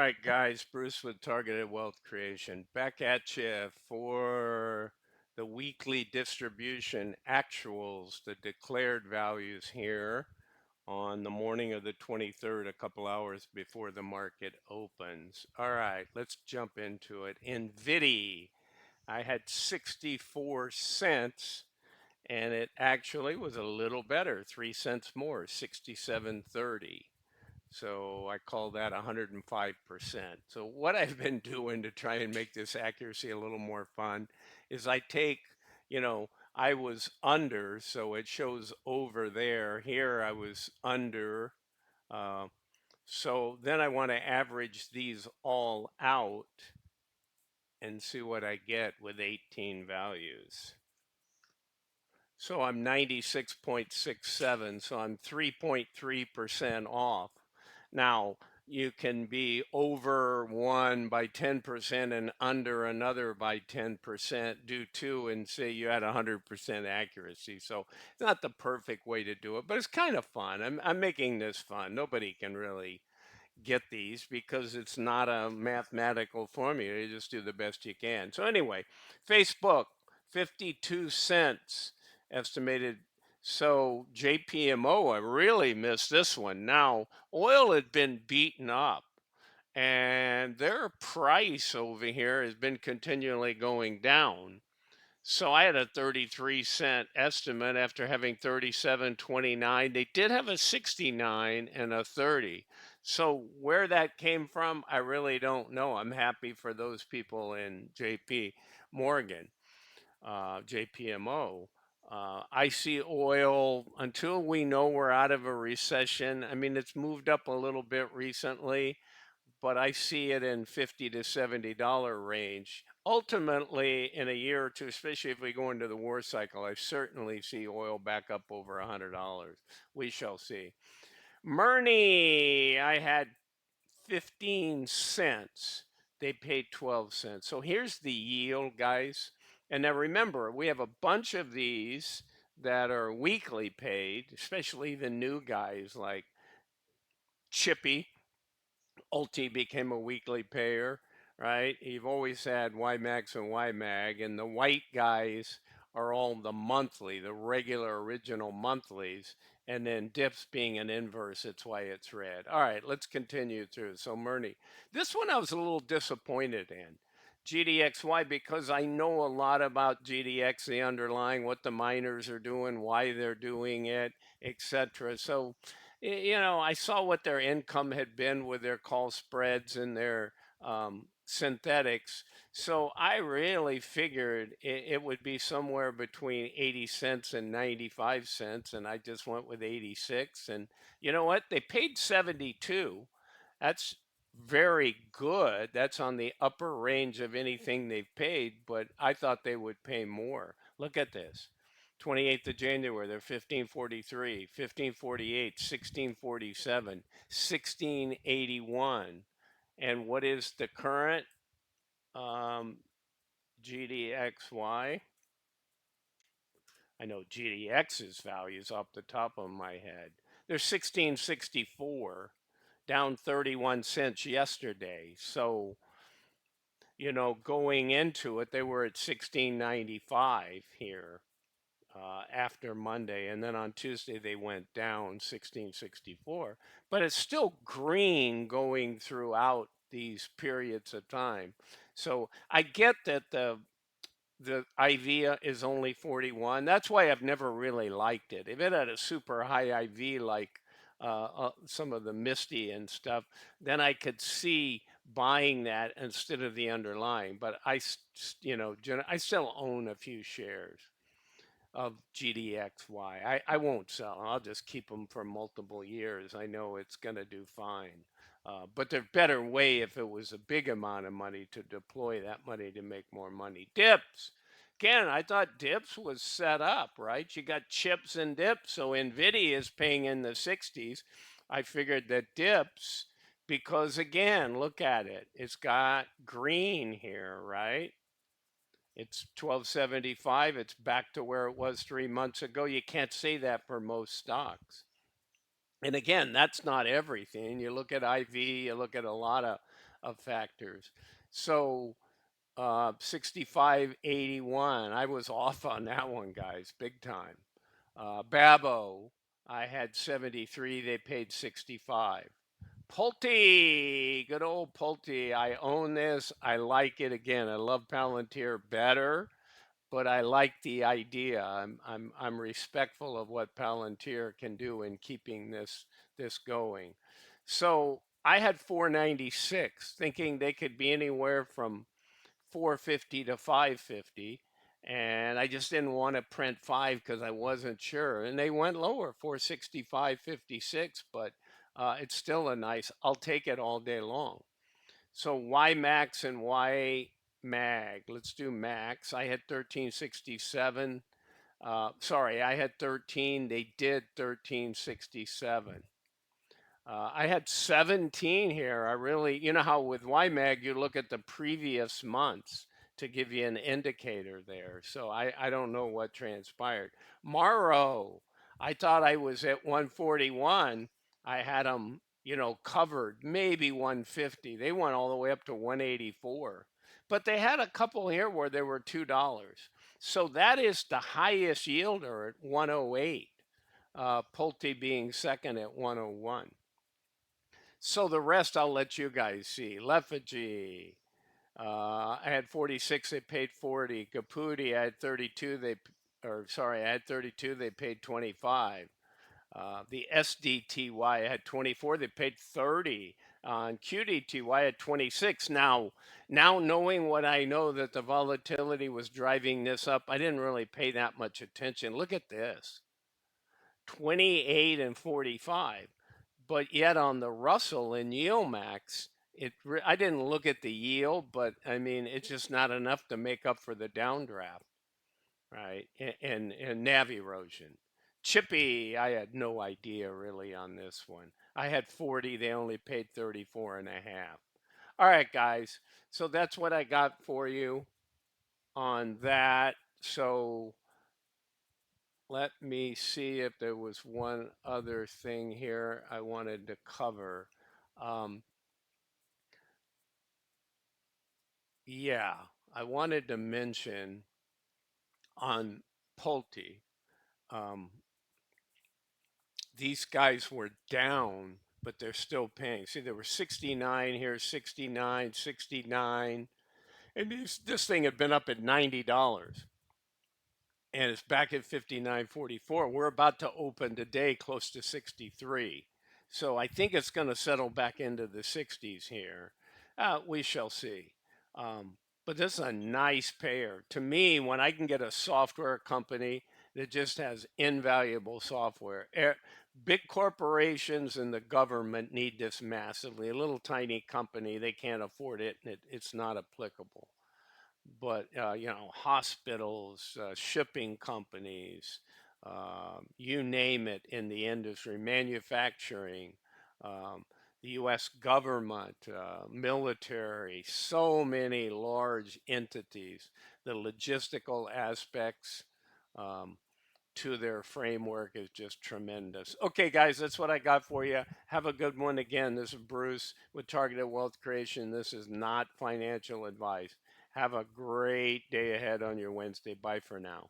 right, guys, Bruce with Targeted Wealth Creation. Back at you for the weekly distribution actuals, the declared values here on the morning of the 23rd, a couple hours before the market opens. All right, let's jump into it. NVIDIA, I had 64 cents, and it actually was a little better, 3 cents more, 67.30. So I call that 105%. So what I've been doing to try and make this accuracy a little more fun is I take, I was under, so it shows over there. Here I was under. Uh, so then I want to average these all out and see what I get with 18 values. So I'm 96.67, so I'm 3.3% off. Now, you can be over one by 10% and under another by 10%, do two and say you had 100% accuracy. So it's not the perfect way to do it, but it's kind of fun. I'm making this fun. Nobody can really get these because it's not a mathematical formula. You just do the best you can. So anyway, Facebook, 52 cents estimated. So JPMO, I really missed this one. Now, oil had been beaten up and their price over here has been continually going down. So I had a 33-cent estimate after having 37.29. They did have a 69 and a 30. So where that came from, I really don't know. I'm happy for those people in JP Morgan, JPMO. I see oil until we know we're out of a recession. I mean, it's moved up a little bit recently, but I see it in $50 to $70 range. Ultimately, in a year or two, especially if we go into the war cycle, I certainly see oil back up over $100. We shall see. Murney, I had 15 cents. They paid 12 cents. So here's the yield, guys. And now remember, we have a bunch of these that are weekly paid, especially the new guys like Chippy. Ulti became a weekly payer, right? You've always had YMAX and YMAG, and the white guys are all the monthly, the regular original monthlies, and then dips being an inverse, it's why it's red. All right, let's continue through. So Murney, this one I was a little disappointed in. GDXY, because I know a lot about GDX, the underlying, what the miners are doing, why they're doing it, etc. So I saw what their income had been with their call spreads and their synthetics. So I really figured it would be somewhere between 80 cents and 95 cents. And I just went with 86. And you know what? They paid 72. That's very good. That's on the upper range of anything they've paid, but I thought they would pay more. Look at this. 28th of January, they're 1543, 1548, 1647, 1681. And what is the current GDXY? I know GDX's values off the top of my head. They're 1664, down 31 cents yesterday. So, going into it, they were at 1695 here. After Monday, and then on Tuesday they went down 1664, but it's still green going throughout these periods of time. So I get that the IV is only 41. That's why I've never really liked it. If it had a super high IV like some of the Misty and stuff, then I could see buying that instead of the underlying. But I still own a few shares of GDXY. I won't sell them. I'll just keep them for multiple years. I know it's going to do fine. But there's a better way if it was a big amount of money to deploy that money to make more money. Dips. Again, I thought dips was set up, right? You got chips and dips. So NVIDIA is paying in the 60s. I figured that dips, because again, look at it. It's got green here, right? It's 1275. It's back to where it was 3 months ago. You can't say that for most stocks. And again, that's not everything. You look at IV, you look at a lot of of factors. So 65.81. I was off on that one, guys, big time. Babo, I had 73. They paid 65. Pulte, good old Pulte. I own this. I like it again. I love Palantir better, but I like the idea. I'm respectful of what Palantir can do in keeping this going. So I had 496, thinking they could be anywhere from 450 to 550. And I just didn't want to print five because I wasn't sure. And they went lower, 465.56, but it's still a nice, I'll take it all day long. So Y Max and Y Mag. Let's do Max. I had 1367. Sorry, I had 13. They did 1367. I had 17 here. I really, you know how with YMAG you look at the previous months to give you an indicator there. So I don't know what transpired. Morrow, I thought I was at 141. I had them, covered, maybe 150. They went all the way up to 184. But they had a couple here where they were $2. So that is the highest yielder at 108. Pulte being second at 101. So the rest I'll let you guys see. Lethargy. I had 46. They paid 40. Caputi. I had 32. I had 32. They paid 25. The SDTY I had 24. They paid 30. On QDTY I had 26. Now knowing what I know that the volatility was driving this up, I didn't really pay that much attention. Look at this. 28 and 45. But yet on the Russell and YieldMax, I didn't look at the yield, but I mean, it's just not enough to make up for the downdraft, right? And nav erosion. Chippy, I had no idea really on this one. I had 40, they only paid 34 and a half. All right, guys. So that's what I got for you on that. So let me see if there was one other thing here I wanted to cover. Um, yeah, I wanted to mention on Pulte, um, these guys were down, but they're still paying. See, there were 69 here, 69, 69, and this thing had been up at $90. And it's back at 59.44. We're about to open today close to 63. So I think it's going to settle back into the 60s here. We shall see. But this is a nice pair. To me, when I can get a software company that just has invaluable software, big corporations and the government need this massively. A little tiny company, they can't afford it, and it's not applicable. But hospitals, shipping companies, you name it in the industry, manufacturing, um, the U.S. government, military, so many large entities, the logistical aspects um, to their framework is just tremendous. Okay, guys, that's what I got for you. Have a good one. Again, this is Bruce with Targeted Wealth Creation. This is not financial advice. Have a great day ahead on your Wednesday. Bye for now.